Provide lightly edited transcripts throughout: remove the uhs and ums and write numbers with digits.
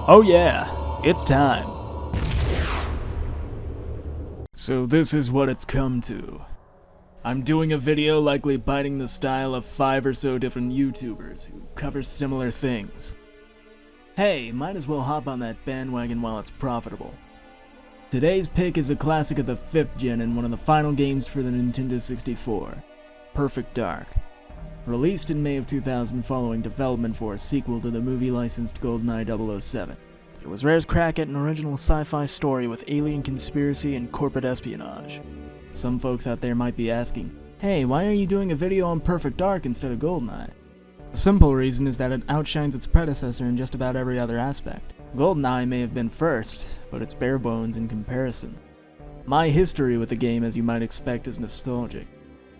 Oh yeah, it's time. So this is what it's come to. I'm doing a video likely biting the style of 5 or so different YouTubers who cover similar things. Hey, might as well hop on that bandwagon while it's profitable. Today's pick is a classic of the 5th gen and one of the final games for the Nintendo 64, Perfect Dark. Released in May of 2000 following development for a sequel to the movie-licensed GoldenEye 007. It was Rare's crack at an original sci-fi story with alien conspiracy and corporate espionage. Some folks out there might be asking, hey, why are you doing a video on Perfect Dark instead of GoldenEye? The simple reason is that it outshines its predecessor in just about every other aspect. GoldenEye may have been first, but it's bare bones in comparison. My history with the game, as you might expect, is nostalgic.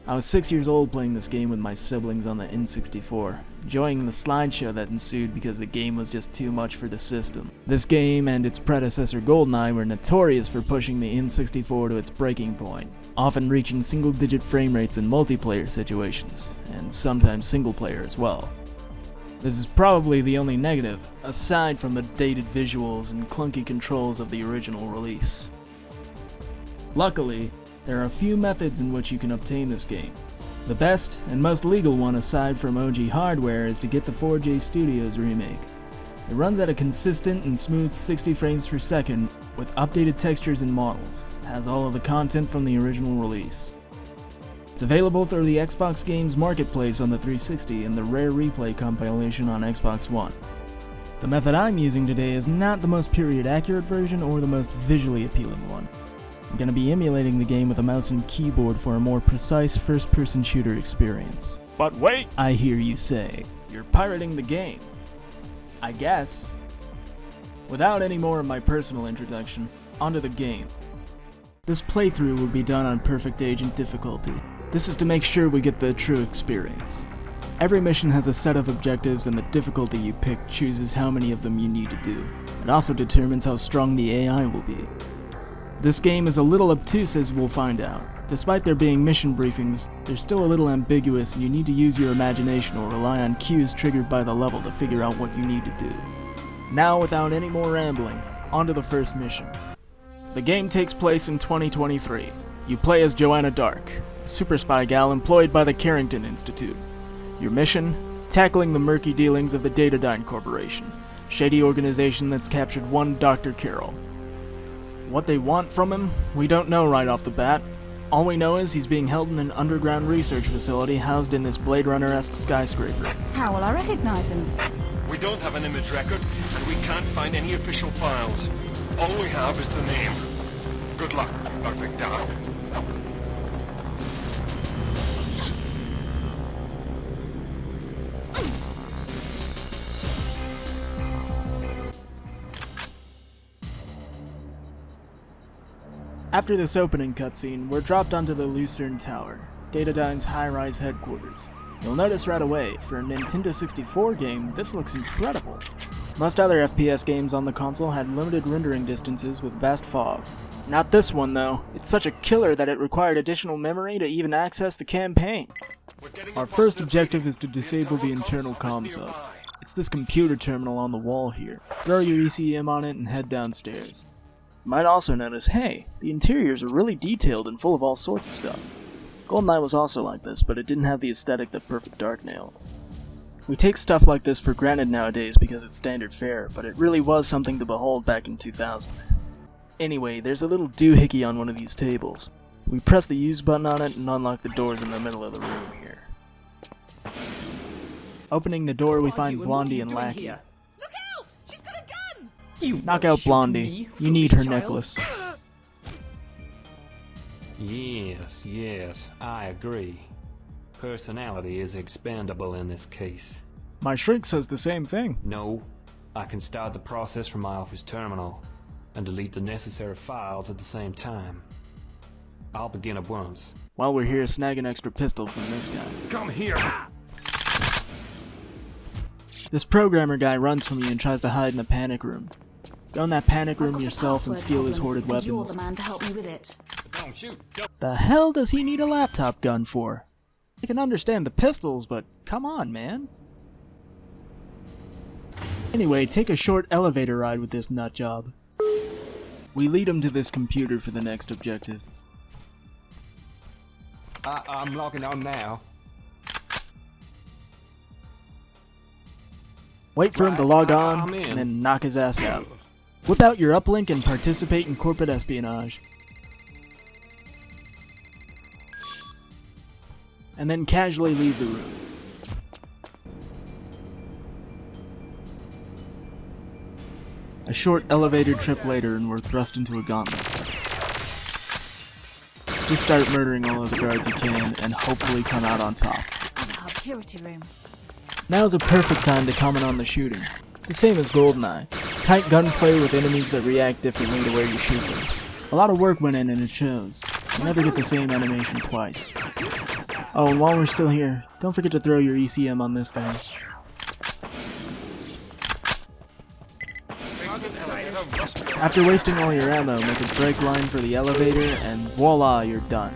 I was 6 years old playing this game with my siblings on the N64, enjoying the slideshow that ensued because the game was just too much for the system. This game and its predecessor GoldenEye were notorious for pushing the N64 to its breaking point, often reaching single-digit frame rates in multiplayer situations, and sometimes single-player as well. This is probably the only negative, aside from the dated visuals and clunky controls of the original release. Luckily, there are a few methods in which you can obtain this game. The best and most legal one aside from OG hardware is to get the 4J Studios remake. It runs at a consistent and smooth 60 frames per second with updated textures and models. It has all of the content from the original release. It's available through the Xbox Games Marketplace on the 360 and the Rare Replay compilation on Xbox One. The method I'm using today is not the most period accurate version or the most visually appealing one. I'm going to be emulating the game with a mouse and keyboard for a more precise first-person shooter experience. But wait! I hear you say, you're pirating the game. I guess. Without any more of my personal introduction, onto the game. This playthrough will be done on Perfect Agent difficulty. This is to make sure we get the true experience. Every mission has a set of objectives and the difficulty you pick chooses how many of them you need to do. It also determines how strong the AI will be. This game is a little obtuse as we'll find out. Despite there being mission briefings, they're still a little ambiguous and you need to use your imagination or rely on cues triggered by the level to figure out what you need to do. Now, without any more rambling, on to the first mission. The game takes place in 2023. You play as Joanna Dark, a super spy gal employed by the Carrington Institute. Your mission? Tackling the murky dealings of the Datadyne Corporation, a shady organization that's captured one Dr. Carroll. What they want from him, we don't know right off the bat. All we know is he's being held in an underground research facility housed in this Blade Runner-esque skyscraper. How will I recognize him? We don't have an image record, and we can't find any official files. All we have is the name. Good luck, Perfect Dark. After this opening cutscene, we're dropped onto the Lucerne Tower, Datadyne's high-rise headquarters. You'll notice right away, for a Nintendo 64 game, this looks incredible. Most other FPS games on the console had limited rendering distances with vast fog. Not this one though, it's such a killer that it required additional memory to even access the campaign. Our first objective is to disable the internal comms hub. It's this computer terminal on the wall here. Throw your ECM on it and head downstairs. You might also notice, hey, the interiors are really detailed and full of all sorts of stuff. GoldenEye was also like this, but it didn't have the aesthetic that Perfect Dark nailed. We take stuff like this for granted nowadays because it's standard fare, but it really was something to behold back in 2000. Anyway, there's a little doohickey on one of these tables. We press the use button on it and unlock the doors in the middle of the room here. Opening the door, we find Blondie and Lackey. Knock out Blondie. You need her necklace. Yes, I agree. Personality is expendable in this case. My shrink says the same thing. No, I can start the process from my office terminal and delete the necessary files at the same time. I'll begin at once. While we're here, snag an extra pistol from this guy. Come here! This programmer guy runs from you and tries to hide in the panic room. Go in that panic room yourself and steal his hoarded weapons. You're the man to help me with it. Don't shoot! The hell does he need a laptop gun for? I can understand the pistols, but come on, man. Anyway, take a short elevator ride with this nutjob. We lead him to this computer for the next objective. I'm logging on now. Wait for him to log on, I'm in. and then knock his ass out. Whip out your uplink and participate in corporate espionage. And then casually leave the room. A short elevator trip later and we're thrust into a gauntlet. Just start murdering all of the guards you can and hopefully come out on top. The purity room. Now is a perfect time to comment on the shooting. It's the same as GoldenEye. Tight gunplay with enemies that react differently to where you shoot them. A lot of work went in and it shows. You never get the same animation twice. Oh, and while we're still here, don't forget to throw your ECM on this thing. After wasting all your ammo, make a brake line for the elevator and voila, you're done.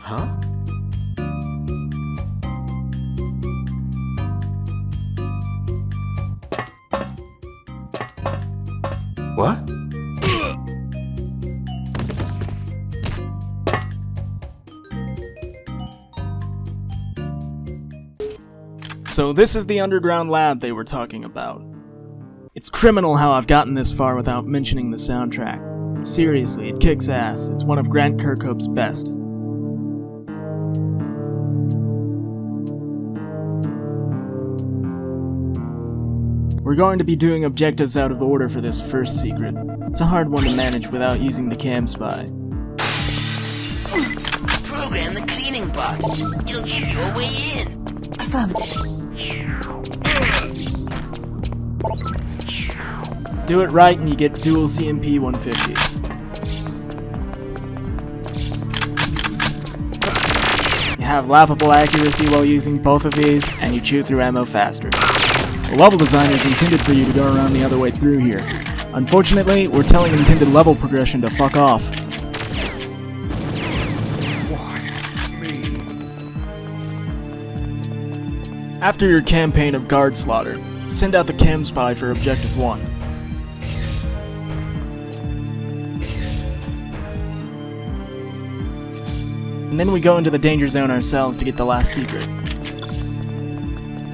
Huh? What? So this is the underground lab they were talking about. It's criminal how I've gotten this far without mentioning the soundtrack. Seriously, it kicks ass. It's one of Grant Kirkhope's best. We're going to be doing objectives out of order for this first secret. It's a hard one to manage without using the cam spy. Program the cleaning box. It'll give you a way in. Affirmative. Do it right and you get dual CMP 150s. You have laughable accuracy while using both of these, and you chew through ammo faster. The level design is intended for you to go around the other way through here. Unfortunately, we're telling intended level progression to fuck off. After your campaign of guard slaughter, send out the cam spy for Objective 1. And then we go into the danger zone ourselves to get the last secret.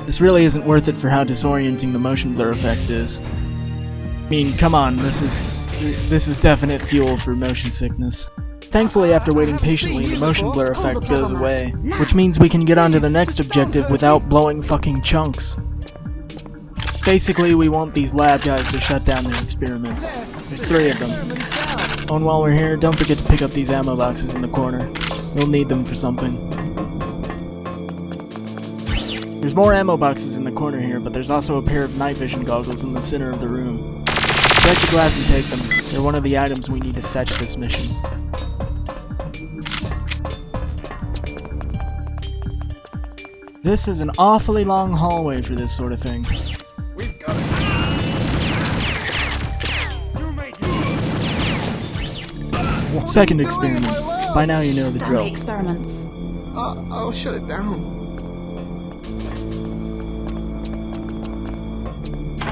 This really isn't worth it for how disorienting the motion blur effect is. I mean, come on, this is definite fuel for motion sickness. Thankfully, after waiting patiently, the motion blur effect goes away, which means we can get on to the next objective without blowing fucking chunks. Basically, we want these lab guys to shut down their experiments. There's 3 of them. Oh, and while we're here, don't forget to pick up these ammo boxes in the corner. You'll need them for something. There's more ammo boxes in the corner here, but there's also a pair of night vision goggles in the center of the room. Break the glass and take them. They're one of the items we need to fetch this mission. This is an awfully long hallway for this sort of thing. We've got it. Second experiment. By now you know the Family drill. experiments. I'll shut it down.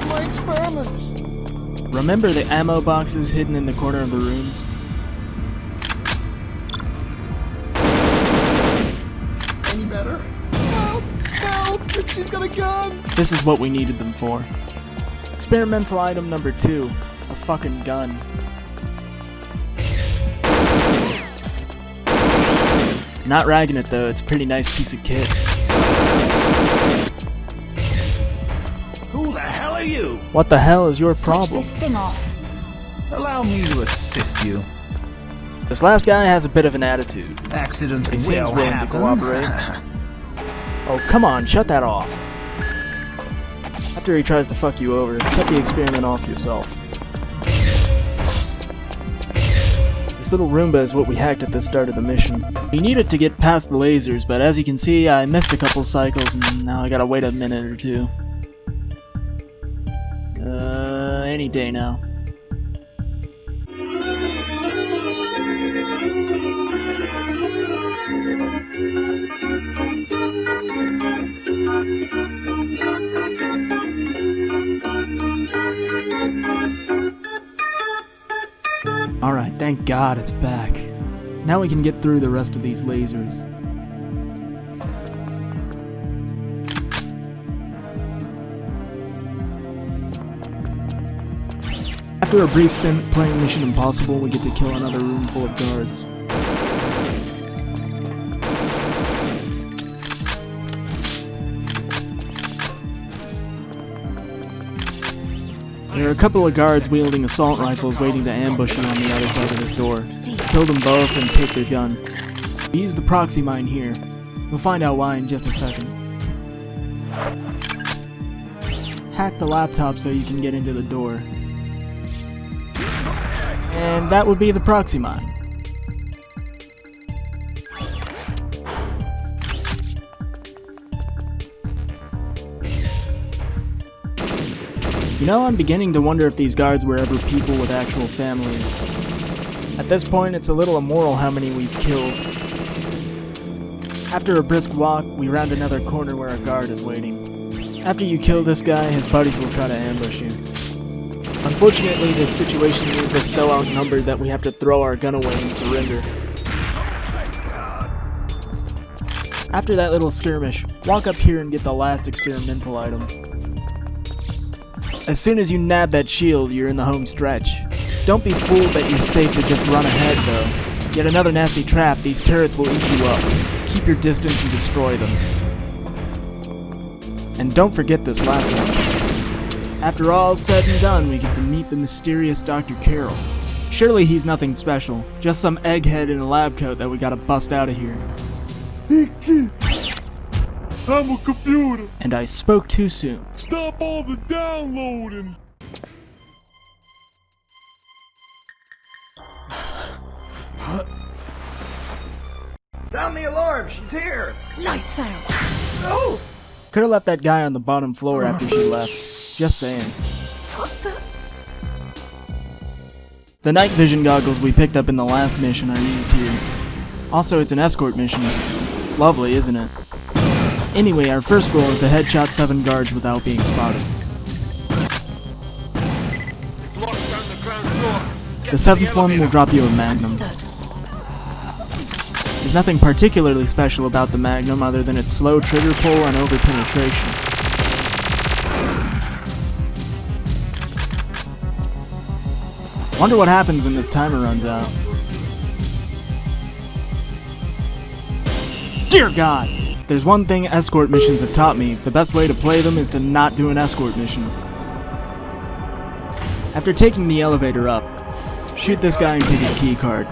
My experiments. Remember the ammo boxes hidden in the corner of the rooms? Any better? Help! She's got a gun! This is what we needed them for. Experimental item number 2. A fucking gun. Not ragging it though, it's a pretty nice piece of kit. Who the hell are you? What the hell is your Switch problem? this thing off. Allow me to assist you. This last guy has a bit of an attitude. Accidents He seems will willing to happen. cooperate. Oh, come on, shut that off. After he tries to fuck you over, shut the experiment off yourself. This little Roomba is what we hacked at the start of the mission. We need it to get past the lasers, but as you can see, I missed a couple cycles and now I gotta wait a minute or two. Any day now. Alright, thank God it's back. Now we can get through the rest of these lasers. After a brief stint playing Mission Impossible, we get to kill another room full of guards. There are a couple of guards wielding assault rifles waiting to ambush you on the other side of this door. Kill them both and take their gun. We use the proxy mine here. You'll find out why in just a second. Hack the laptop so you can get into the door. And that would be the proxy mine. You know, I'm beginning to wonder if these guards were ever people with actual families. At this point, it's a little immoral how many we've killed. After a brisk walk, we round another corner where a guard is waiting. After you kill this guy, his buddies will try to ambush you. Unfortunately, this situation leaves us so outnumbered that we have to throw our gun away and surrender. After that little skirmish, walk up here and get the last experimental item. As soon as you nab that shield, you're in the home stretch. Don't be fooled that you're safe to just run ahead, though. Yet another nasty trap, these turrets will eat you up. Keep your distance and destroy them. And don't forget this last one. After all's said and done, we get to meet the mysterious Dr. Carroll. Surely he's nothing special, just some egghead in a lab coat that we gotta bust out of here. I'm a computer. And I spoke too soon. Stop all the downloading. Sound the alarm, she's here! Lights out. Oh! Could've left that guy on the bottom floor after she left. Just saying. What the? The night vision goggles we picked up in the last mission are used here. Also, it's an escort mission. Lovely, isn't it? Anyway, our first goal is to headshot 7 guards without being spotted. Lock down the ground floor. Get The to 7th one will elevator. drop you a Magnum. Understood. There's nothing particularly special about the Magnum other than its slow trigger pull and over-penetration. Wonder what happens when this timer runs out. Dear God! If there's one thing escort missions have taught me, the best way to play them is to not do an escort mission. After taking the elevator up, shoot this guy and take his key card.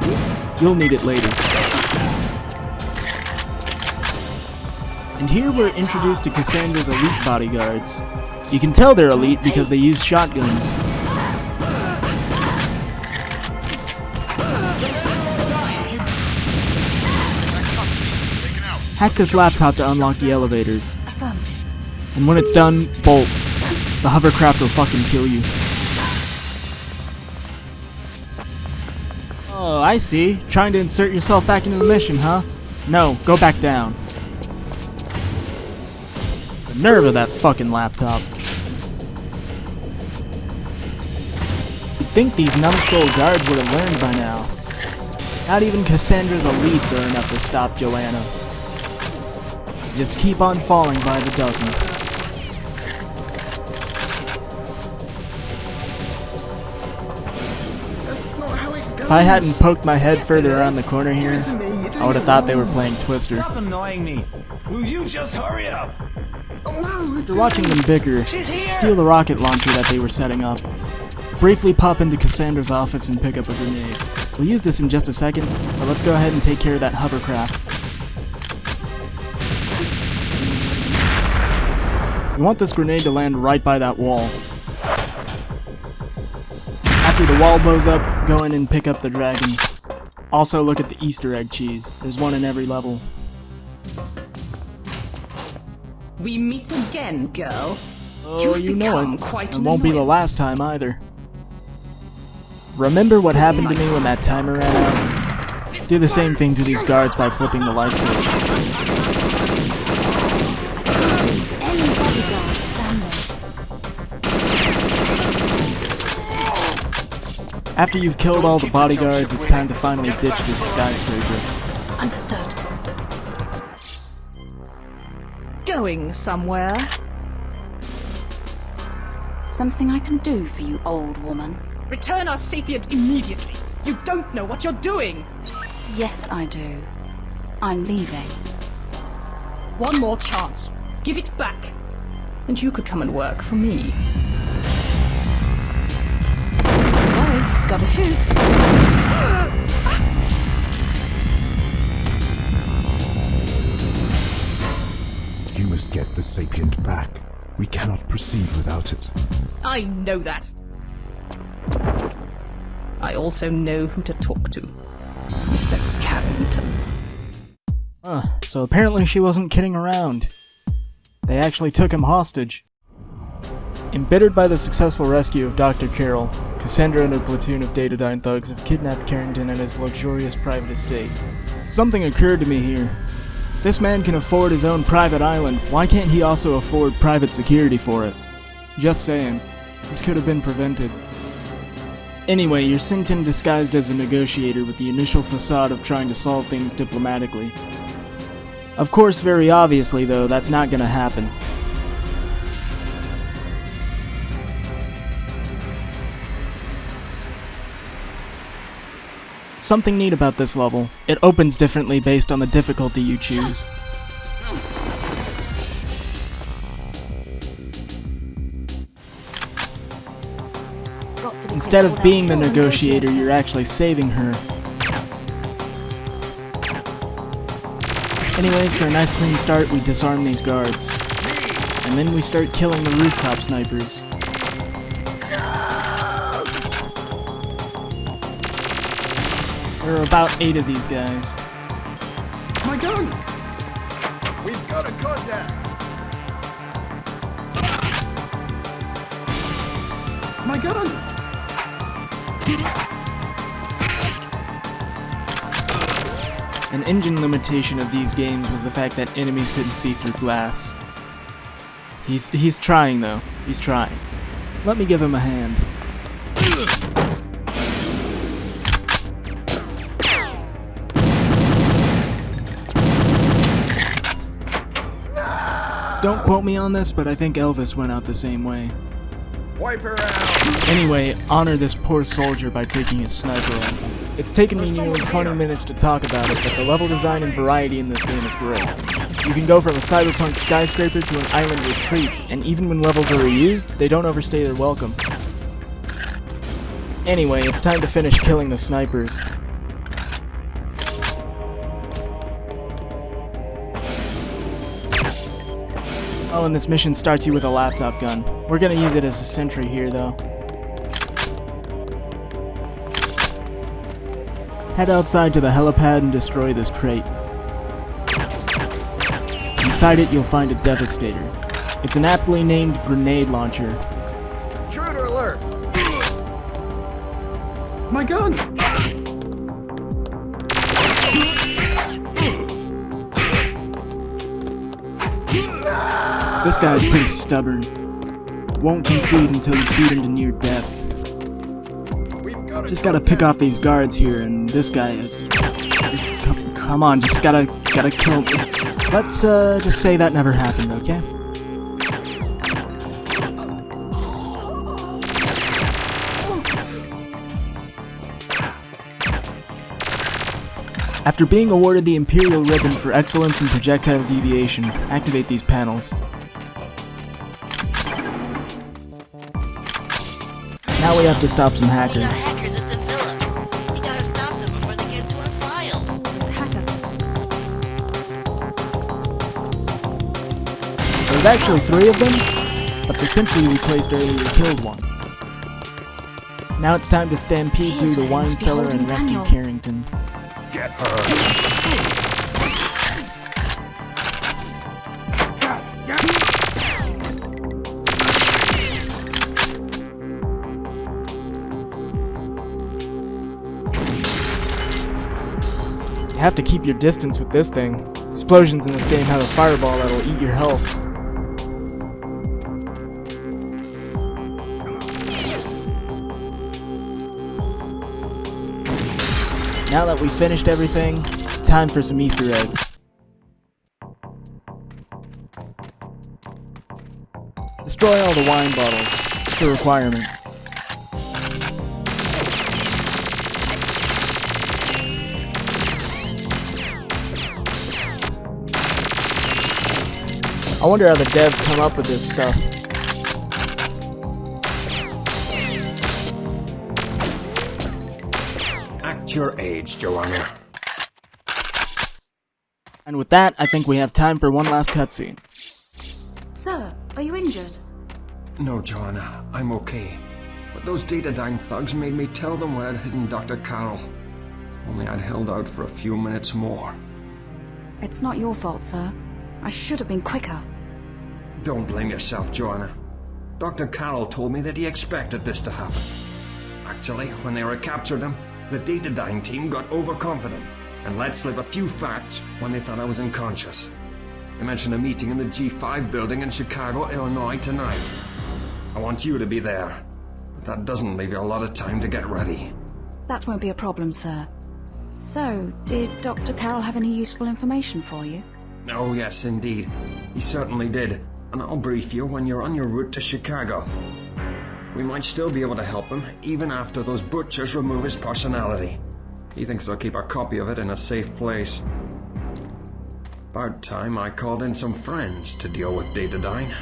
You'll need it later. And here we're introduced to Cassandra's elite bodyguards. You can tell they're elite because they use shotguns. Hack this laptop to unlock the elevators. Affirmative. And when it's done, bolt. The hovercraft will fucking kill you. Oh, I see. Trying to insert yourself back into the mission, huh? No, go back down. The nerve of that fucking laptop. You'd think these numbskull guards would have learned by now. Not even Cassandra's elites are enough to stop Joanna. Just keep on falling by the dozen. If I hadn't poked my head further around the corner here, I would have thought they were playing Twister. Stop annoying me! Will you just hurry up? After watching them bicker, steal the rocket launcher that they were setting up. Briefly pop into Cassandra's office and pick up a grenade. We'll use this in just a second, but let's go ahead and take care of that hovercraft. You want this grenade to land right by that wall. After the wall blows up, go in and pick up the dragon. Also look at the Easter egg cheese. There's one in every level. We meet again, girl. Oh, You've you know become it. quite It an won't be the annoyance. last time either. Remember what happened to me when that timer ran out? Do the same thing to these guards by flipping the light switch. Any bodyguard, stand there. After you've killed all the bodyguards, it's time to finally ditch this skyscraper. Understood. Going somewhere? Something I can do for you, old woman. Return our sapient immediately. You don't know what you're doing. Yes, I do. I'm leaving. One more chance. Give it back. And you could come and work for me. Sorry, gotta shoot. You must get the sapient back. We cannot proceed without it. I know that. I also know who to talk to. Mr. Carrington. So apparently she wasn't kidding around. They actually took him hostage. Embittered by the successful rescue of Dr. Carroll, Cassandra and a platoon of Datadyne thugs have kidnapped Carrington and his luxurious private estate. Something occurred to me here. If this man can afford his own private island, why can't he also afford private security for it? Just saying. This could have been prevented. Anyway, you're sent in disguised as a negotiator with the initial facade of trying to solve things diplomatically. Of course, very obviously though, that's not gonna happen. Something neat about this level, it opens differently based on the difficulty you choose. Instead of being the negotiator, you're actually saving her. Anyways, for a nice clean start, we disarm these guards. And then we start killing the rooftop snipers. There are about 8 of these guys. My gun! We've got a contact! My gun! An engine limitation of these games was the fact that enemies couldn't see through glass. He's trying though. He's trying. Let me give him a hand. Don't quote me on this, but I think Elvis went out the same way. Wipe her out! Anyway, honor this poor soldier by taking his sniper rifle. It's taken me nearly 20 minutes to talk about it, but the level design and variety in this game is great. You can go from a cyberpunk skyscraper to an island retreat, and even when levels are reused, they don't overstay their welcome. Anyway, it's time to finish killing the snipers. Oh, and this mission starts you with a laptop gun. We're gonna use it as a sentry here, though. Head outside to the helipad and destroy this crate. Inside it, you'll find a Devastator. It's an aptly named grenade launcher. Intruder alert! My gun! This guy's pretty stubborn. Won't concede until you beat him to near death. Just gotta pick off these guards here, and this guy is... Come on, just gotta kill him. Let's just say that never happened, okay? After being awarded the Imperial Ribbon for excellence in projectile deviation, activate these panels. Now we have to stop some hackers. We got hackers at the villa. We gotta stop them before they get to our files. There's actually 3 of them, but the sentry we placed earlier killed one. Now it's time to stampede through the wine cellar and rescue Carrington. Get her! You have to keep your distance with this thing. Explosions in this game have a fireball that'll eat your health. Now that we've finished everything, time for some Easter eggs. Destroy all the wine bottles. It's a requirement. I wonder how the devs come up with this stuff. Act your age, Joanna. And with that, I think we have time for one last cutscene. Sir, are you injured? No, Joanna, I'm okay. But those Datadyne thugs made me tell them where I'd hidden Dr. Carroll. Only I'd held out for a few minutes more. It's not your fault, sir. I should have been quicker. Don't blame yourself, Joanna. Dr. Carroll told me that he expected this to happen. Actually, when they recaptured him, the Datadyne team got overconfident and let slip a few facts when they thought I was unconscious. They mentioned a meeting in the G5 building in Chicago, Illinois tonight. I want you to be there, but that doesn't leave you a lot of time to get ready. That won't be a problem, sir. So, did Dr. Carroll have any useful information for you? Oh yes, indeed. He certainly did. And I'll brief you when you're on your route to Chicago. We might still be able to help him, even after those butchers remove his personality. He thinks they'll keep a copy of it in a safe place. About time I called in some friends to deal with Datadyne.